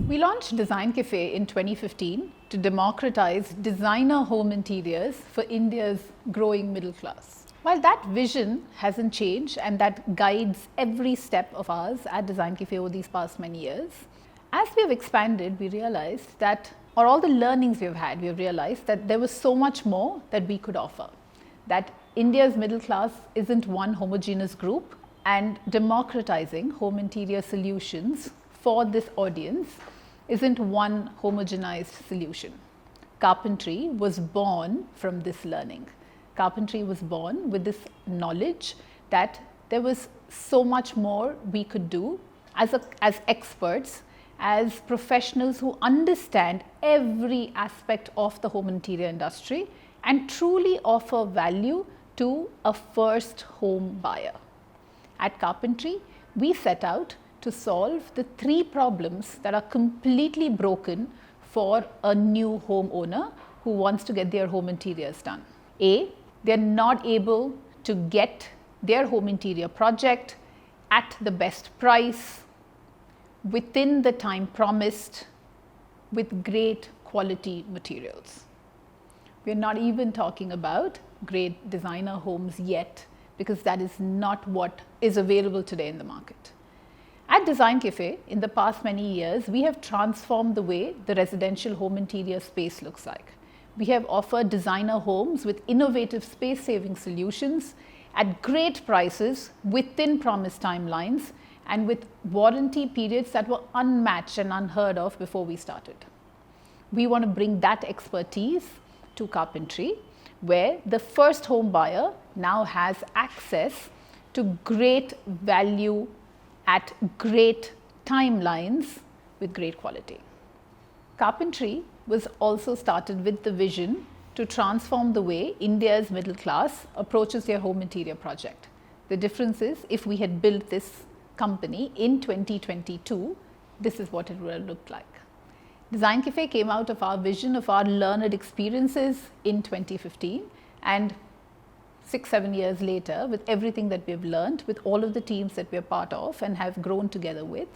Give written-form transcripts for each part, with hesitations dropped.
We launched DesignCafe in 2015 to democratize designer home interiors for India's growing middle class. While that vision hasn't changed and that guides every step of ours at DesignCafe over these past many years, as we have expanded, we realized that, or all the learnings we've had, we have realized that there was so much more that we could offer. That India's middle class isn't one homogeneous group, and democratizing home interior solutions for this audience isn't one homogenized solution. Qarpentri was born from this learning. Qarpentri was born with this knowledge that there was so much more we could do as experts, as professionals who understand every aspect of the home interior industry and truly offer value to a first home buyer. At Qarpentri, we set out to solve the three problems that are completely broken for a new homeowner who wants to get their home interiors done. A, they're not able to get their home interior project at the best price, within the time promised, with great quality materials. We're not even talking about great designer homes yet, because that is not what is available today in the market. At DesignCafe, in the past many years, we have transformed the way the residential home interior space looks like. We have offered designer homes with innovative space-saving solutions at great prices within promised timelines and with warranty periods that were unmatched and unheard of before we started. We want to bring that expertise to Qarpentri, where the first home buyer now has access to great value at great timelines with great quality. Qarpentri was also started with the vision to transform the way India's middle class approaches their home interior project. The difference is, if we had built this company in 2022, this is what it would have looked like. DesignCafe came out of our vision of our learned experiences in 2015, and 6-7 years later, with everything that we've learned, with all of the teams that we're part of and have grown together with,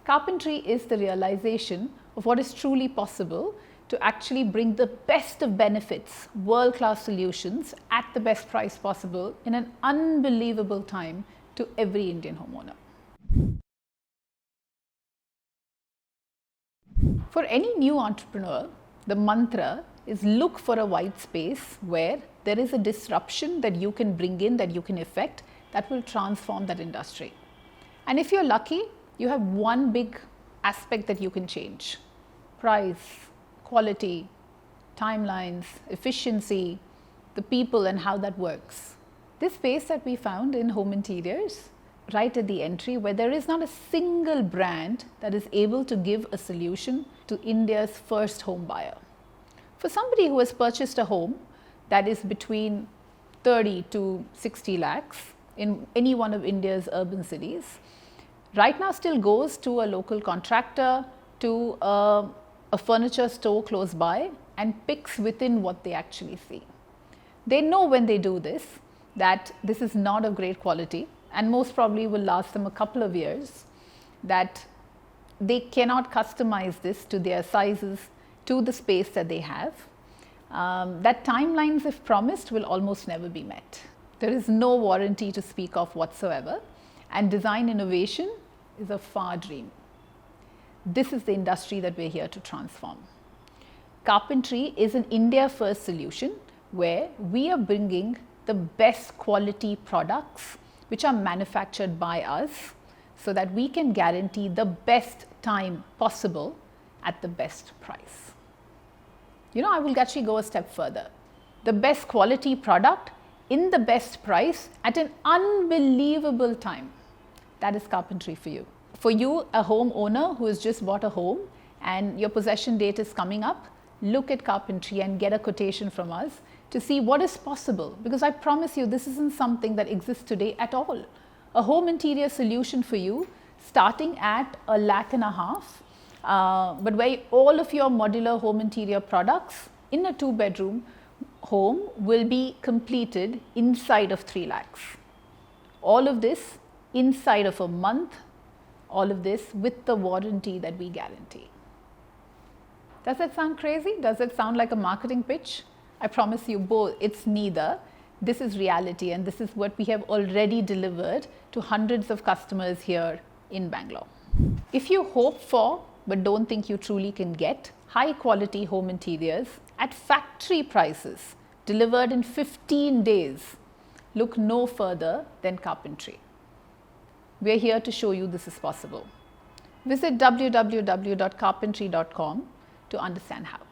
Qarpentri is the realization of what is truly possible to actually bring the best of benefits, world-class solutions at the best price possible in an unbelievable time to every Indian homeowner. For any new entrepreneur, the mantra is look for a white space where there is a disruption that you can bring in, that you can effect, that will transform that industry. And if you're lucky, you have one big aspect that you can change: price, quality, timelines, efficiency, the people and how that works. This space that we found in home interiors, right at the entry, where there is not a single brand that is able to give a solution to India's first home buyer. For somebody who has purchased a home that is between 30 to 60 lakhs in any one of India's urban cities, right now still goes to a local contractor, to a furniture store close by, and picks within what they actually see. They know when they do this that this is not of great quality and most probably will last them a couple of years, that they cannot customize this to their sizes, to the space that they have, that timelines, if promised, will almost never be met. There is no warranty to speak of whatsoever, and design innovation is a far dream. This is the industry that we're here to transform. Qarpentri is an India-first solution where we are bringing the best quality products which are manufactured by us, so that we can guarantee the best time possible at the best price. I will actually go a step further. The best quality product in the best price at an unbelievable time. That is Qarpentri for you. For you, a homeowner who has just bought a home and your possession date is coming up, look at Qarpentri and get a quotation from us to see what is possible, because I promise you this isn't something that exists today at all. A home interior solution for you starting at $1.5 lakh, but where all of your modular home interior products in a 2-bedroom home will be completed inside of 3 lakhs. All of this inside of a month, all of this with the warranty that we guarantee. Does that sound crazy? Does it sound like a marketing pitch? I promise you both, it's neither. This is reality, and this is what we have already delivered to hundreds of customers here in Bangalore. If you hope for, but don't think you truly can get, high quality home interiors at factory prices delivered in 15 days, look no further than Qarpentri. We're here to show you this is possible. Visit www.qarpentri.com to understand how.